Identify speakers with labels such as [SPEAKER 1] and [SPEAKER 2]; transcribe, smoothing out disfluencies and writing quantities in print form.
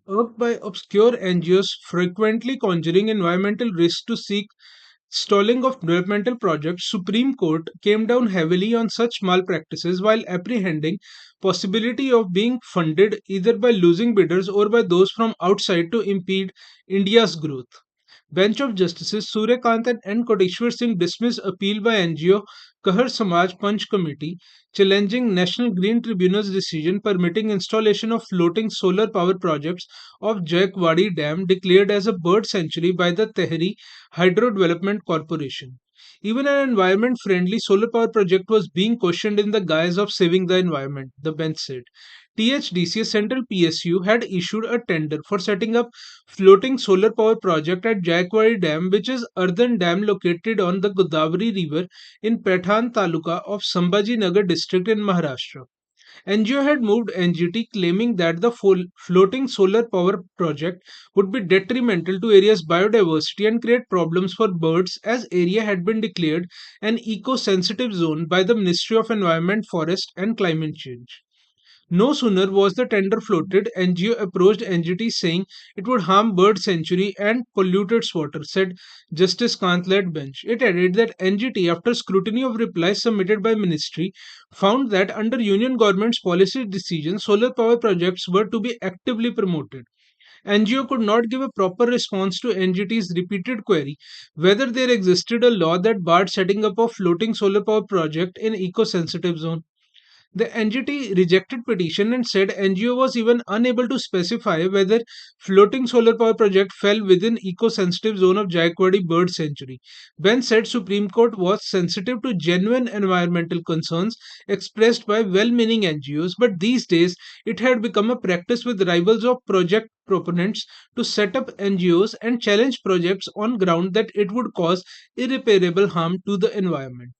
[SPEAKER 1] Urged by obscure NGOs frequently conjuring environmental risks to seek stalling of developmental projects, Supreme Court came down heavily on such malpractices while apprehending possibility of being funded either by losing bidders or by those from outside to impede India's growth. Bench of Justices Suryakant and N. Koteshwar Singh dismissed appeal by NGO Kahar Samaj Panch Committee challenging National Green Tribunal's decision permitting installation of floating solar power projects of Jaikwadi Dam declared as a bird sanctuary by the Tehri Hydro Development Corporation. Even an environment friendly solar power project was being questioned in the guise of saving the environment, the bench said. THDC, Central PSU, had issued a tender for setting up floating solar power project at Jaikwadi Dam, which is earthen dam located on the Godavari River in Pathan Taluka of Sambhaji Nagar district in Maharashtra. NGO had moved NGT claiming that the floating solar power project would be detrimental to area's biodiversity and create problems for birds as area had been declared an eco-sensitive zone by the Ministry of Environment, Forest and Climate Change. No sooner was the tender floated, NGO approached NGT saying it would harm bird sanctuary and pollute its water, said Justice Kant led bench. It added that NGT, after scrutiny of replies submitted by ministry, found that under union government's policy decision, solar power projects were to be actively promoted. NGO could not give a proper response to NGT's repeated query whether there existed a law that barred setting up a floating solar power project in eco-sensitive zone. The NGT rejected petition and said NGO was even unable to specify whether floating solar power project fell within eco-sensitive zone of Jaikwadi Bird Sanctuary. Ben said Supreme Court was sensitive to genuine environmental concerns expressed by well-meaning NGOs, but these days it had become a practice with rivals of project proponents to set up NGOs and challenge projects on ground that it would cause irreparable harm to the environment.